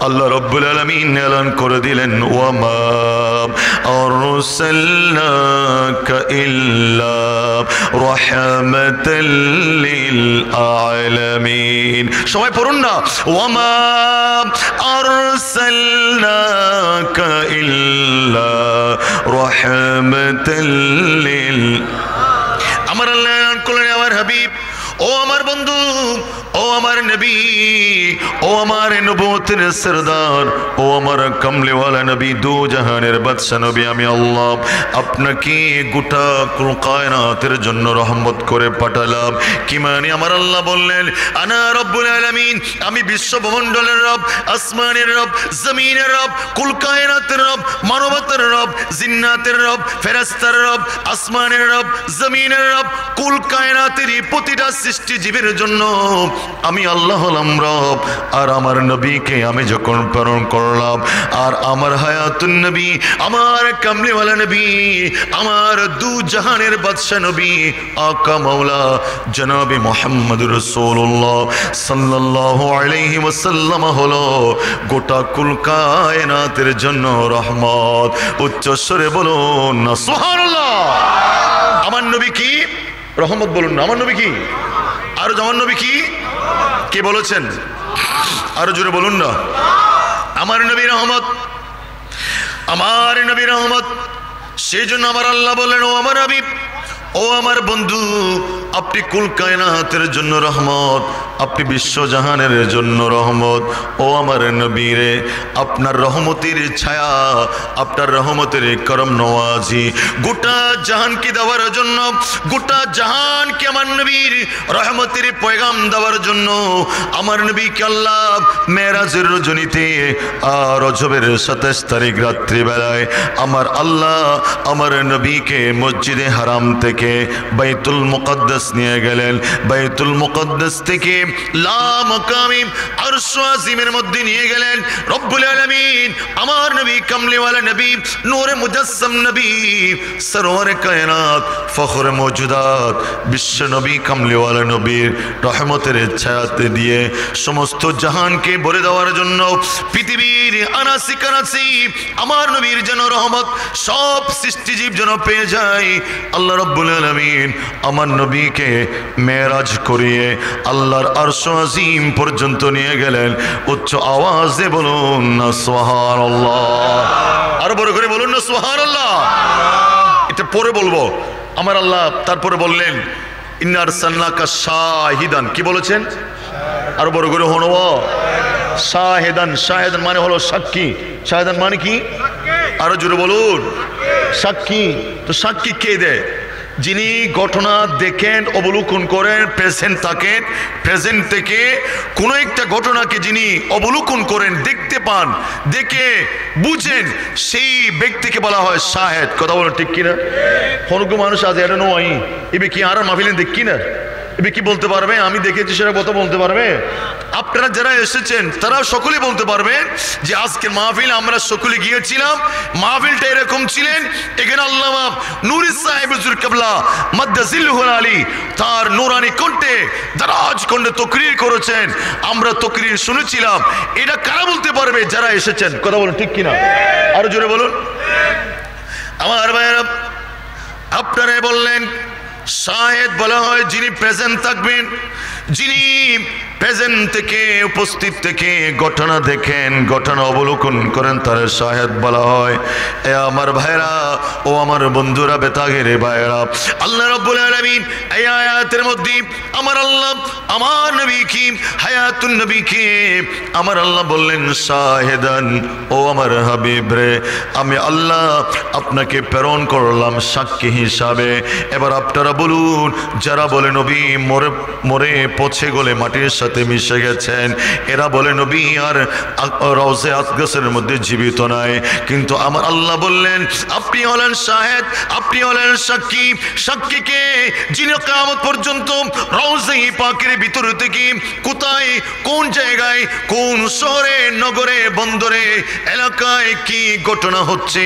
[SPEAKER 1] আল্লাহ রাব্বুল আলামিন এলান করে দিলেন ওয়ামা আরসালনাকা ইল্লা রাহমাতাল লিল আলামিন। সবাই পড়ুন না, ওয়ামা আরসালনাকা ইল্লা রাহমাতাল লিল। আমার আল্লাহ এলান করলেন আমার হাবিব, ও আমার বন্ধু, ও আমার নবী, ও আমার নবুয়তের সরদার, ও আমার কমলেওয়ালা নবী, দু জাহানের বাদশা নবী, আমি আল্লাহ আপনাকে গোটা কুল কায়নাতের জন্য রহমত করে পাঠালাম। কি মানে? আমার আল্লাহ বললেন, আনা রব্বুল আলামিন, আমি বিশ্বমণ্ডলের রব, আসমানের রব, জমিনের রব, কুল কায়নাতের রব, মানবতার রব, জিন্নাতের রব, ফেরেশতার রব, আসমানের রব, জমিনের রব, কুল কায়নাতের প্রতিটা সৃষ্টি জীবের জন্য আমি আল্লাহ হলাম রব। আর আমার নবীকে আমি যখন প্রেরণ করলাম, আর আমার হায়াতুন নবী, আমার কামলিওয়ালা নবী, আমার দু জাহানের বাদশা নবী আকা মাওলা জনাবে মুহাম্মদুর রাসূলুল্লাহ সাল্লাল্লাহু আলাইহি ওয়াসাল্লাম হলো গোটা কুল কায়নাতের জন্য রহমত। উচ্চ স্বরে বলুন না সুবহানাল্লাহ। আমার নবী কি রহমত? বলুন না আমার নবী কি? আর আমার নবী কি? কে বলেছেন? আরো জোরে বলুন না। আমার নবী রহমত, আমার নবী রহমত। সেই জন্য আমার আল্লাহ বললেন, ও আমার হাবিব, ও আমার বন্ধু, আপনি কুল কায়নাতের জন্য রহমত, আপনি বিশ্বজাহানের জন্য রহমত। ও আমার নবী রে, আপনার রহমতের ছায়া, আপনার রহমতের করম নওয়াজি গোটা জাহানকে দেওয়ার জন্য, গোটা জাহানকে আমার নবীর রহমতের পয়গাম দেওয়ার জন্য আমার নবীকে আল্লাহ মেরাজের রজনীতে আর রজবের 27 তারিখ রাত্রিবেলায় আমার আল্লাহ আমার নবীকে মসজিদে হারাম থেকে বাইতুল মুকদ্দাস নিয়ে গেলেন। বাইতুল মুকদ্দাস থেকে লা মাকামি আরশ আজিমের মধ্যে নিয়ে গেলেন রব্বুল আলামিন। আমার নবী কামলিওয়ালা নবী, নূরে মুজাসসাম নবী, সরওয়ারে কায়নাত, ফখরে মওজুদাত, বিশ্ব নবী কামলিওয়ালা নবীর রহমতের ছায়াতে দিয়ে সমস্ত জাহানকে ভরে দেওয়ার জন্য পৃথিবীর আনাসি কানাসি আমার নবীর যেন রহমত সব সৃষ্টিজীব যেন পেয়ে যায়। আল্লাহ রব্বুল আলামিন আমার নবীকে মেরাজ করিয়ে আল্লাহর আরশ আজিম পর্যন্ত নিয়ে গেলেন। উচ্চ আওয়াজে বলুন না সুবহানাল্লাহ। আরো বড় করে বলুন না সুবহানাল্লাহ। এটা পরে বলবো। আমার আল্লাহ তারপরে বললেন, ইন্না আরসালনাকা শাহিদান। কি বলেছেন? আরো বড় করে হলো শাহিদান। শাহিদান মানে হলো সাক্ষী। শাহিদান মানে কি? আরো জোরে বলুন। সাক্ষী। তো সাক্ষী কে দেয়? যিনি ঘটনা দেখেন, অবলোকন করেন, প্রেজেন্ট থাকেন, প্রেজেন্ট থেকে কোনো একটা ঘটনাকে যিনি অবলোকন করেন, দেখতে পান, দেখে বুঝেন, সেই ব্যক্তিকে বলা হয় শাহেদ। কথা বলো ঠিক কিনা? হনুক মানুষ আছে এটা নয়, এবে কি আর মাহফিলে দেখ কিনা, এবে কি বলতে পারবে? আমি দেখেছি সেটা কথা বলতে পারবে? আপনারা যারা এসেছেন তারা সকলেই বলতে পারবেন যে আজকের মাহফিল আমরা সকলে গিয়েছিলাম, মাহফিলটা এরকম ছিলেন। এখানে আল্লামা নূরি সাহেব হুজুর কিবলা মাদ্দাজিল্লুহুল আলী তার নূরানি কণ্ঠে দারাজ কণ্ঠে তাকরীর করেছেন, আমরা তাকরীর শুনেছিলাম। এটা কারা বলতে পারবে? যারা এসেছেন। কথা বলুন ঠিক কিনা? আরো জোরে বলুন। আমার ভাইয়েরা, আপনারা বললেন শাহেদ বলা হয় যিনি প্রেজেন্ট থাকবেন, যিনি প্রেজেন্ট থেকে উপস্থিত থেকে ঘটনা দেখেন, ঘটনা অবলোকন করেন, তার শাহেদ বলা হয়। এ আমার ভাইরা, ও আমার বন্ধুরা, বেতাগের ভাইরা, আল্লাহ রাব্বুল আলামিন এই আয়াতের মধ্যে আমার আল্লাহ আমার নবী কি হায়াতুন নবী কি আমার আল্লাহ বললেন শাহেদান, ও আমার হাবিব রে, আমি আল্লাহ আপনাকে প্রেরণ করলাম সাক্ষী হিসাবে। এবার আপনারা বলুন, যারা বলে নবী মরে মরে পচে গলে মাটির সাথে মিশে গেছেন, এরা বলে নবী আর রওজে আকদাসের মধ্যে জীবিত নাই, কিন্তু আমার আল্লাহ বললেন আপনি হলেন শাহেদ, আপনি হলেন সাক্ষী। সাক্ষীকে যিনি কিয়ামত পর্যন্ত রওজে পাকের ভিতর থেকে কোথায়, কোন জায়গায়, কোন শহরে, নগরে, বন্দরে, এলাকায় কি ঘটনা হচ্ছে,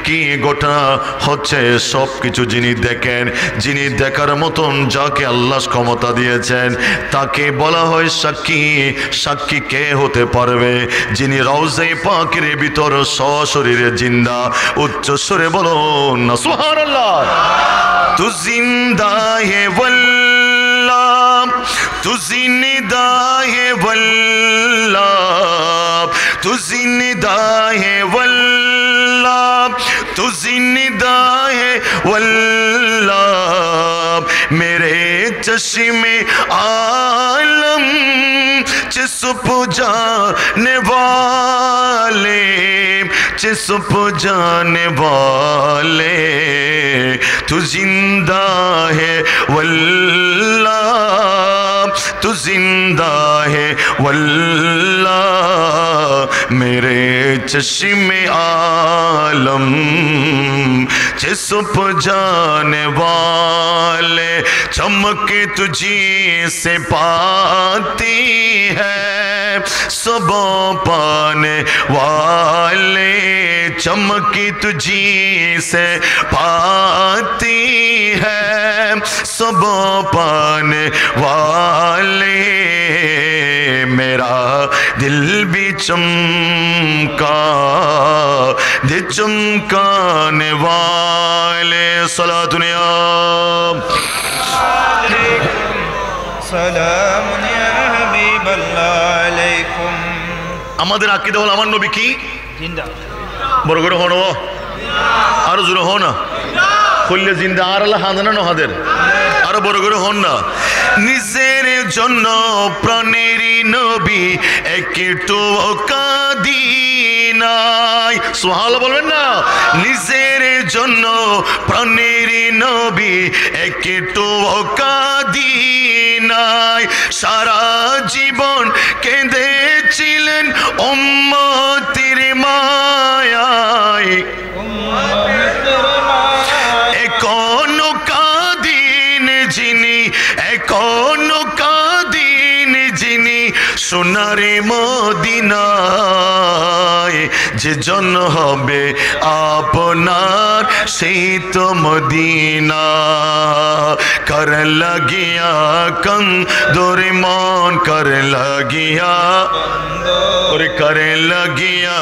[SPEAKER 1] কি ঘটনা হচ্ছে, সব কিছু যিনি দেখেন, যিনি দেখার মতন যাকে আল্লাহ ক্ষমতা দিয়েছেন, তাকে বলা হয় সাক্ষী। সাক্ষী কে হতে পারবে? যিনি রওজে পাকের ভিতর সশরীরে জিন্দা। উচ্চ স্বরে বলুন না সুবহানাল্লাহ। তু জিন্দা হে ওয়াল্লাহ, তু জিন্দা হে ওয়াল্লাহ, তু জিন্দা হে ওয়াল্লাহ, তু জিন্দা হে ওয়াল্লাহ, मेरे चश्मे आलम चिसुप जाने वाले चिसुप जाने वाले तू जिंदा है वल्लाह तू जिंदा है वल्लाह मेरे चश्मे आलम चिसुप जाने वाले चमके तुझी से पाती है सब पाने वाले चमकी तुझी से पाती है सब पाने वाले मेरा दिल भी चमका दे चमकाने वाले सलातुनिया
[SPEAKER 2] सलाम या हबीबल्लाह अलैकुम
[SPEAKER 1] আমাদের আকীদা হলো আমার নবী কি
[SPEAKER 2] জিন্দা
[SPEAKER 1] বড় করে হনো আর জোরে হন না খুললে জিন্দা আর আল্লাহ হাজানা না হাদের আরো বড় করে হন না নিজের জন্য প্রাণেরই নবী একটু কাদিনাই সুবহানাল্লাহ বলবেন না নিজের জন্য প্রাণেরই নবী একটু কাদিনাই সারা জীবন কেঁদেছিলেন উম্মতের মায়ায় এখনো কাদিন যিনি এখনো কাদিন যিনি সোনারে মদিনায় যে জন হবে আপনার সেই তো মদিনা কর লাগিয়া কন দোরে মন কর লাগিয়া ওরে করে লাগিয়া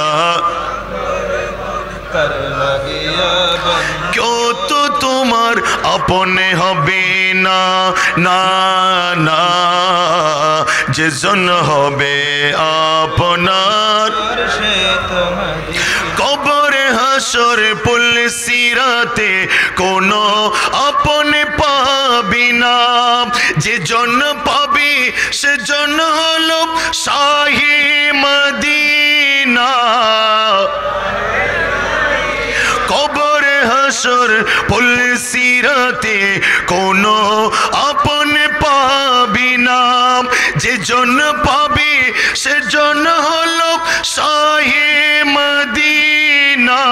[SPEAKER 1] क्यों तो तुम्हार अपने हबे ना ना ना जे जन हबे आपनार कबरे हाशर पुल सिराते कोनो अपने पाबी ना जे जन पाबी से जन हलो शाही मदीना कबरे हाशर पुल सिराते कोनो अपने पाबी ना जे जन पाबी से जन हलो शाहे मदीना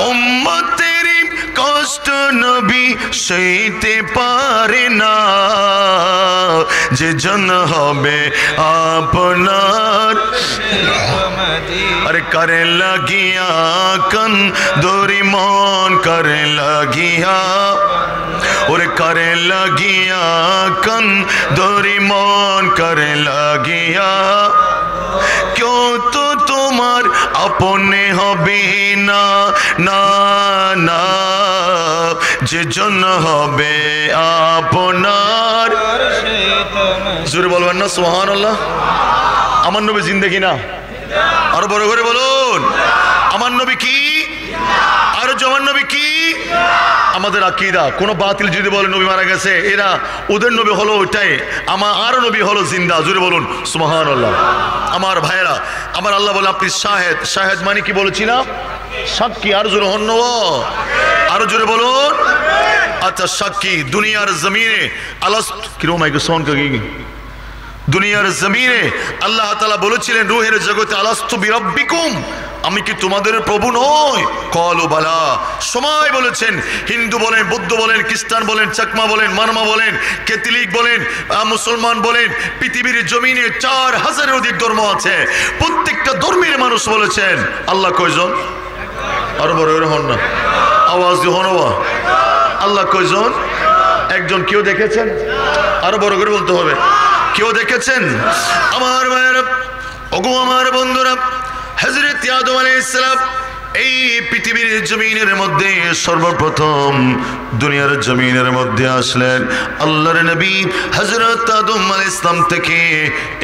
[SPEAKER 1] उम्मतेरी कष्ट नबी सইতে পারে না যে জন হবে আপনার अरे करे लगिया कन दोरी मन करे लगिया और करे लगिया कन दोरी मन करे लगिया क्यों तो तुम्हार अपने हबे ना ना ना जे जन हबे आपनार जोरे बोलবেন না সুবহানাল্লাহ আমার নবী জিন্দেগি না আর বড় করে বলুন আমার নবী কি আর আমার নবী কি আমাদের আকীদা কোন বাতিল যদি বলে নবী মারা গেছে এরা ওদের নবী হলো ওইটাই আমার আর নবী হলো জিন্দা জোরে বলুন সুবহানাল্লাহ আমার ভাইরা আমার আল্লাহ বলে আপনি শাহেদ শাহেদ মানে কি বলেছিলাম সাক্ষী আর জোরে হন আর জোরে বলুন अच्छा साक्षी दुनियार जमीने अलस्त किरो माइक्रोफोन करेगी दुनियार जमीने अल्लाह ताला বলেছিলেন রূহের জগতে আলাস্তু বিরাব্বিকুম আমি কি তোমাদের প্রভু নই কলু বালা সময় বলেছেন হিন্দু বলেন বৌদ্ধ বলেন খ্রিস্টান বলেন চাকমা বলেন মারমা বলেন ক্যাথলিক বলেন মুসলমান বলেন পৃথিবীর জমিনে 4000 এর অধিক ধর্ম আছে প্রত্যেকটা ধর্মের মানুষ বলেছেন আল্লাহ কয়জন আর বড় করে হন না আওয়াজ দিয়ে হনবা আল্লাহ কয়জন একজন কেউ দেখেছেন আরো বড় করে বলতে হবে কেউ দেখেছেন আমার ভাইরা ওগো আমার বন্ধুরা হযরত আদম আলাইহিস সালাম এই পৃথিবীর জমিনের মধ্যে সর্বপ্রথম দুনিয়ার জমিনের মধ্যে আসলেন আল্লাহর নবী হযরত আদম আলাইহিস সালাম থেকে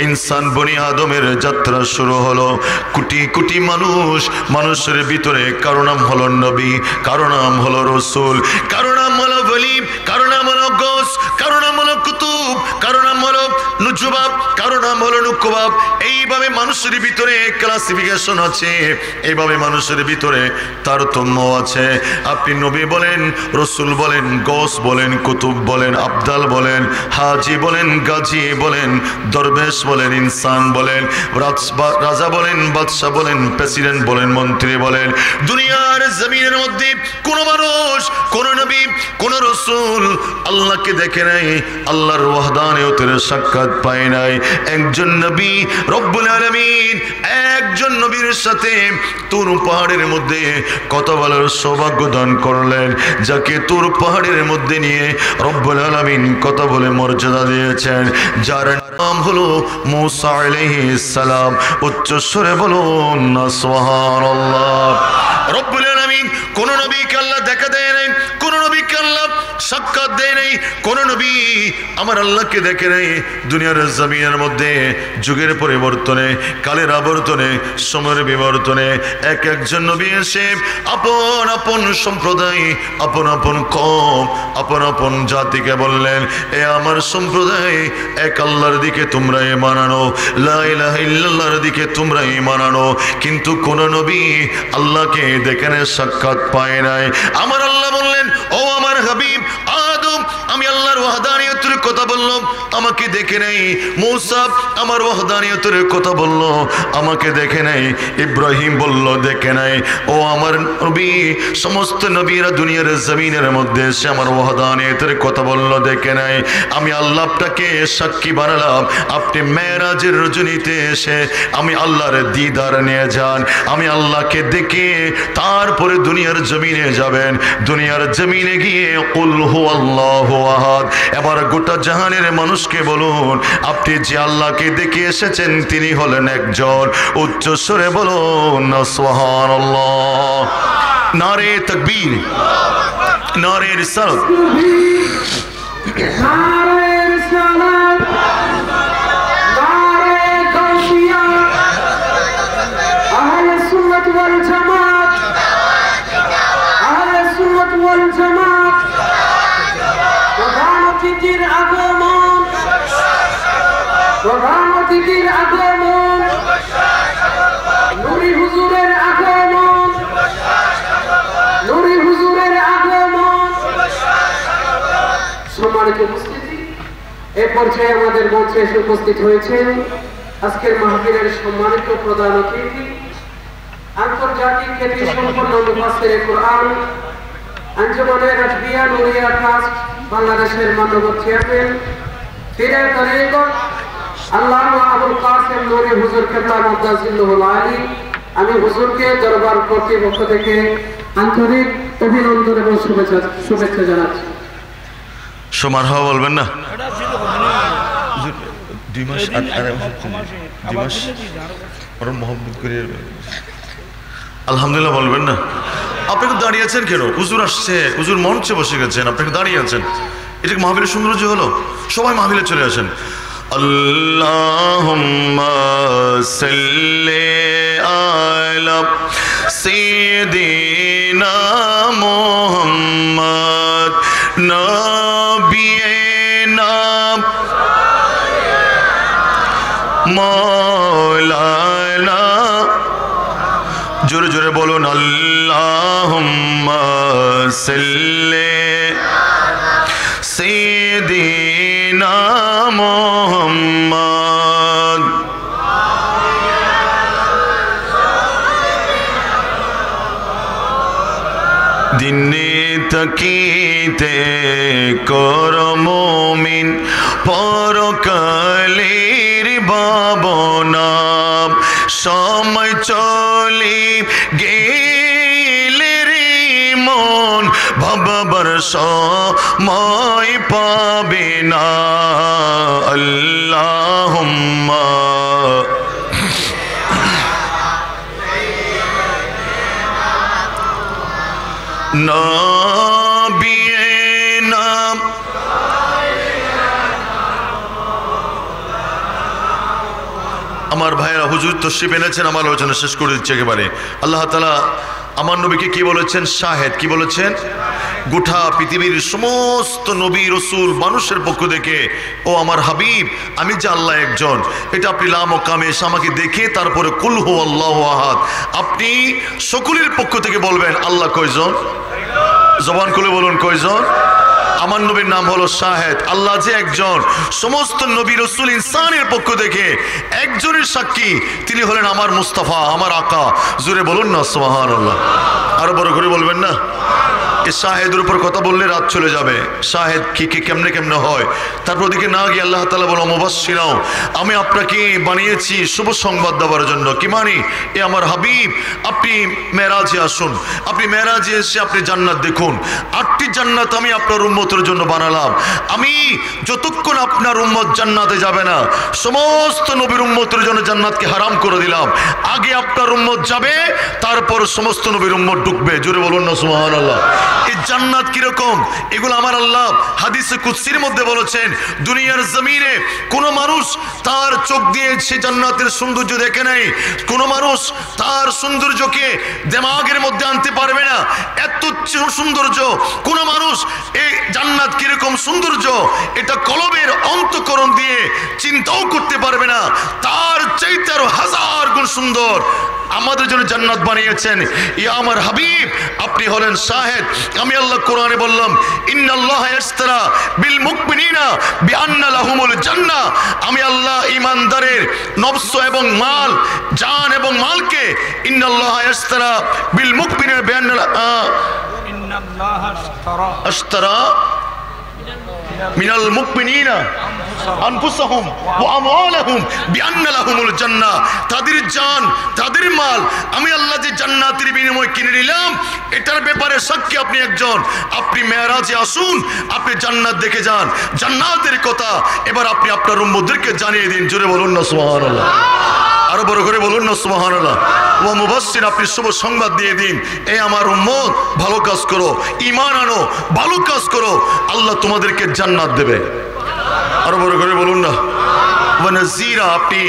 [SPEAKER 1] ইনসান বনি আদমের যাত্রা শুরু হলো। কোটি কোটি মানুষের ভিতরে কারো নাম হলো নবী, কারো নাম হলো রসুল, কারো নাম হলো ওলি, কারো নাম হলো গৌস, কারো নাম হলো কুতুব, কারো নাম হলো নুজুবাব, কারো নাম হলো নুকুবাব। এইভাবে মানুষের ভিতরে ক্লাসিফিকেশন আছে, এইভাবে মানুষের ভিতরে তারতম্য আছে। আপনি নবী বলেন, রসুল বলেন, গৌস বলেন, কুতুব বলেন, আবদাল বলেন, হাজি বলেন, গাজী বলেন, দরবেশ বলেন, ইনসান বলেন, রাজা বলেন, বাদশাহ বলেন, প্রেসিডেন্ট বলেন, মন্ত্রী বলেন, দুনিয়ার জমিনের মধ্যে কোন মানুষ, কোন নবী, কোন রসুল আল্লাহকে দেখে নাই, আল্লাহর ওয়াহদানিয়তের সাক্ষাৎ পায় নাই। একজন নবী রব্বুল আলামিন একজন নবীর সাথে তুর পাহাড়ের মধ্যে কথা বলার সৌভাগ্য দান করলেন, যাকে তুর পাহাড়ের মধ্যে নিয়ে রব্বুল আলামিন কথা বলে মর্যাদা দিয়েছেন, যার নাম হলো মূসা আলাইহিস সালাম। উচ্চ স্বরে বলুন না সুবহানাল্লাহ। রব্বুল আলামিন কোন নবীকে আল্লাহ দেখা দেয় নাই, কোন নবীকে আল্লাহ সাক্ষাৎ দেয় নাই, কোন নবী আমার আল্লাহকে দেখে নাই। দুনিয়ার জমিনের মধ্যে যুগের পরিবর্তনে, কালের আবর্তনে, সময়ের বিবর্তনে এক একজন নবী এসে আপন আপন সম্প্রদায়, আপন আপন কওম, আপন আপন জাতিকে বললেন, এ আমার সম্প্রদায়, এক আল্লাহর দিকে তোমরা ঈমান আনো, লা ইলাহা ইল্লাল্লাহর দিকে তোমরা ঈমান আনো। কিন্তু কোন নবী আল্লাহকে দেখে নাই, সাক্ষাৎ পায় নাই। আমার আল্লাহ বললেন, ও আমার হাবিব আদম, আমি আল্লাহর ওয়াহদানিয়তের কথা বললাম, আমাকে দেখে নাই। মূসা আমার ওয়াহদানিয়তের কথা বলল, আমাকে দেখে নাই। ইব্রাহিম বলল, দেখে নাই। ও আমার নবী, সমস্ত নবীরা দুনিয়ার জমিনের মধ্যে এসে আমার ওয়াহদানিয়তের কথা বলল, দেখে নাই। আমি আল্লাহ আপনাকে সাক্ষী বানালাম, আপনি মেরাজের রজনীতে এসে আমি আল্লাহর দিদার নিয়ে যান, আমি আল্লাহকে দেখে তারপরে দুনিয়ার জমিনে যাবেন। দুনিয়ার জমিনে গিয়ে কুল হুয়াল্লাহু আহাদ, এবার গোটা জাহানের মানুষকে বলুন, আপনি যে আল্লাহকে দেখে এসেছেন তিনি হলেন একজন। উচ্চ স্বরে বলুন না সুবহানাল্লাহ। নারে তাকবীর, নারে রিসালাত,
[SPEAKER 3] নারে রিসালাত, নারে গাউসিয়া, আহলে সুন্নাত ওয়াল জামাত, আহলে সুন্নাত ওয়াল জামাত। প্রধান অতিথির আগমন, প্রধান অতিথির আগমন, নূরি হুজুরের আগমন, নূরি হুজুরের আগমন। সম্মানিত উপস্থিতি, এ পর্যায়ে আমাদের মঞ্চে এসে উপস্থিত হয়েছেন আজকের মাহফিলের সম্মানিত প্রধান অতিথি, আন্তর্জাতিক খ্যাতি সম্পন্ন মুফাসসিরে কোরআন, আঞ্জুমানে রাজবিয়া নুরিয়া ট্রাস্ট বাংলাদেশের মাননীয় চেয়ারম্যান, পীরে তরিকত আল্লামা আবুল কাসেম নূরি হুজুর কেবলা মুদাজ্জিলুল আলী। আমি হুজুরকে দরবার কর্তৃপক্ষ থেকে আন্তরিক অভিনন্দন এবং শুভেচ্ছা জানাচ্ছি।
[SPEAKER 1] সমান হওয়া বলবেন না? 2 মাস ওরা মহব্বত করে আলহামদুলিল্লাহ বলবেন না? আপনি তো দাঁড়িয়ে আছেন কেন? হুজুর আসছে, হুজুর মঞ্চে বসে গেছেন, আপনি দাঁড়িয়ে আছেন। এটা মাহফিলের সৌন্দর্য হলো? সবাই মাহফিলে চলে আসেন। আল্লাহুম্মা সাল্লি আলা সাইয়্যিদিনা মুহাম্মদ নবিয়িনা মাওলানা। জোরে জোরে বলুন, আল্লাহুম্মা সাল্লি সাইয়্যিদিনা মুহাম্মদ। দিনে তাকিতে কর মুমিন, পরকালের ভাবনা। সময় চলে গেলে রে মন, ভাববার সময় পাবে না। আল্লাহুম্মা নাবিয়িনা আমার ভাইয়েরা হুজুর তশরিফ এনেছেন, আমার আলোচনা শেষ করে দিচ্ছে একেবারে। আল্লাহ তাআলা আমার নবীকে কি বলেছেন? শাহেদ। কি বলেছেন? গোটা পৃথিবীর সমস্ত নবী রসুল মানুষের পক্ষ থেকে, ও আমার হাবিব, আমি যে আল্লাহ একজন, এটা আপনি লাম ও কামেশ আমাকে দেখে তারপরে কুল হু আল্লাহু আহাদ, আপনি সকলের পক্ষ থেকে বলবেন আল্লাহ কয়জন? জবান খুলে বলুন কয়জন? আমার নবীর নাম হলো শাহেদ। আল্লাহ যে একজন, সমস্ত নবী রসুল ইনসানের পক্ষ থেকে একজনের সাক্ষী, তিনি হলেন আমার মুস্তাফা, আমার আকা। জোরে বলুন না সুবহানাল্লাহ। আরো বড় করে বলবেন না? এই শাহেদের উপর কথা বললে রাত চলে যাবে। শাহেদ কি কেমনে কেমনে হয়, তারপর ওদিকে না গিয়ে আল্লাহ তাআলা বলো মুবাশশিরাও, আমি আপনাকে বানিয়েছি শুভ সংবাদ দেওয়ার জন্য। কি মানি? এ আমার হাবিব, আপনি মেরাজে আসুন, আপনি মেরাজে এসে আপনি জান্নাত দেখুন। 8টি জান্নাত আমি আপনার উম্মতের জন্য বানালাম। আমি যতক্ষণ আপনার উম্মত জান্নাতে যাবে না, সমস্ত নবীর উম্মতের জন্য জান্নাতকে হারাম করে দিলাম। আগে আপনার উম্মত যাবে, তারপর সমস্ত নবীর উম্মত ঢুকবে। জোরে বলুন না সুবহানাল্লাহ। এই জান্নাত কিরকম, এগুলো আমার আল্লাহ হাদিসে কুদসির মধ্যে বলেছেন। দুনিয়ার জমিনে কোন মানুষ তার চোখ দিয়ে সে জান্নাতের সৌন্দর্য দেখে নাই, কোন মানুষ তার সৌন্দর্যকে দিমাগের মধ্যে আনতে পারবে না। এত সৌন্দর্য কোন মানুষ, এই জান্নাত কিরকম সৌন্দর্য, এটা কলবের অন্তঃকরণ দিয়ে চিন্তাও করতে পারবে না। তার চাইতে আরো 1000 গুণ সুন্দর আমাদের জন্য জান্নাত বানিয়েছেন। ইয়া আমার হাবিব, আপনি হলেন শাহেদ। আমি আল্লাহ কোরআনে বললাম, ইন্নাল্লাহা ইশতারা বিল মুমিনিনা বিআন্না লাহুমুল জান্নাহ। আমি আল্লাহ ঈমানদারের নফস এবং মাল, জান এবং মালকে, ইন্নাল্লাহা ইশতারা বিল মুমিনিনা বিআন্না ইশতারা মিনাল মুমিনিনা আনফুসাহুম ওয়া আমওয়ালাহুম বিআন্না লাহুমুল জান্নাহ। তাদের জান, তাদের মাল আমি আল্লাহ যে জান্নাতের বিনিময়ে কিনে নিলাম, এটার ব্যাপারে সাক্ষী আপনি একজন। আপনি মেরাজে আসুন, আপনি জান্নাত দেখে যান, জান্নাতের কথা এবার আপনি আপনার উম্মতদেরকে জানিয়ে দিন। জোরে বলুন না সুবহানাল্লাহ। আরো বড় করে বলুন না সুবহানাল্লাহ। ওয়া মুবাশশির, আপনি শুভ সংবাদ দিয়ে দিন, এই আমার উম্মত ভালো কাজ করো, ঈমান আনো, ভালো কাজ করো, আল্লাহ তোমাদেরকে জান্নাত দেবে। আরো বড় করে বলুন না। ওয়া নাযীরা, আপনি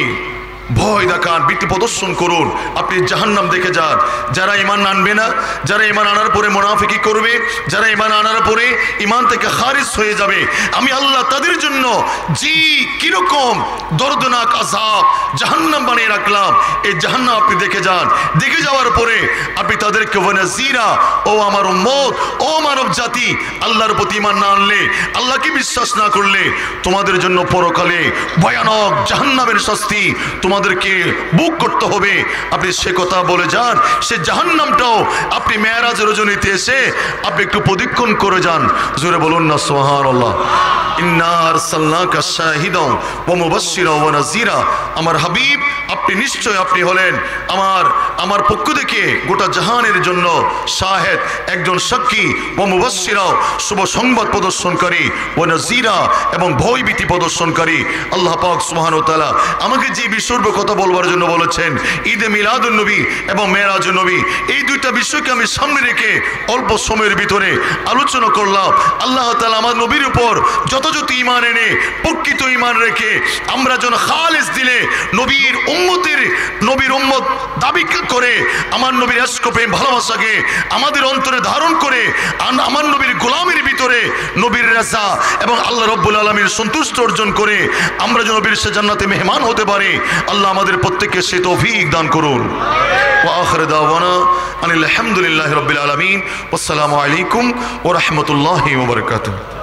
[SPEAKER 1] ভয় দেখান, ভীতি প্রদর্শন করুন, আপনি জাহান্নাম দেখে যান। যারা ঈমান আনবে না, যারা ঈমান আনার পরে মুনাফিকি করবে, যারা ঈমান আনার পরে ঈমান থেকে খারিজ হয়ে যাবে, আমি আল্লাহ তাদের জন্য জি কিরকম দর্দনাক আযাব জাহান্নাম বানিয়ে রাখলাম, এই জাহান্নাম আপনি দেখে যান। দেখে যাওয়ার পরে আপনি তাদেরকে ওয়া নাযীরা, ও আমার উম্মত, ও মানব জাতি, আল্লাহর প্রতি ঈমান না আনলে, আল্লাহকে বিশ্বাস না করলে, তোমাদের জন্য পরকালে ভয়ানক জাহান্নামের শাস্তি তোমাদেরকে বুক করতে হবে। আপনি সে কথা বলে যান, সে জাহান্নামটাও আপনি মেরাজের রজনীতে এসে আপনি একটু প্রদক্ষিণ করে যান। জোরে বলুন না সুবহানাল্লাহ। ইন্না আরসালনাকা শাহিদাও ওয়া মুবাশশিরাও ওয়া নাযীরা। আমার হাবিব, আপনি নিশ্চয় আপনি হলেন আমার পক্ষ থেকে গোটা জাহানের জন্য শাহেদ, একজন সাক্ষী, ওয়া মুবাশশিরাও, শুভ সংবাদ প্রদর্শনকারী, ওয়া নাযীরা, এবং ভয়ভীতি প্রদর্শনকারী। আল্লাহ পাক সুবহানাহু ওয়া তাআলা আমাকে যে বিষয়ের কথা বলবার জন্য বলেছেন, ঈদে মিলাদুন নবী এবং মেরাজুন নবী, এই দুইটা বিষয়কে আমি সামনে রেখে অল্প সময়ের ভিতরে আলোচনা করলাম। আল্লাহ তাআলা আমার নবীর উপর যথাযথ ঈমান এনে, প্রকৃত ঈমান রেখে আমরা যেন খালিস দিলে নবীর উম্মত দাবি করে, আমার নবীর ইশক প্রেম ভালোবাসাকে আমাদের অন্তরে ধারণ করে, আমার নবীর গোলামের ভিতরে নবীর রাজা এবং আল্লাহ রাব্বুল আলামিন সন্তুষ্ট অর্জন করে আমরা যেন নবীর সে জান্নাতে মেহমান হতে পারি। আল্লাহ আমাদের প্রত্যেককে সে তৌফিক দান করুন। ওয়া আখিরু দাওয়ানা আনিল হামদুলিল্লাহি রাব্বিল আলামিন। আসসালামু আলাইকুম ওয়া রাহমাতুল্লাহি ওয়া বারাকাতুহু।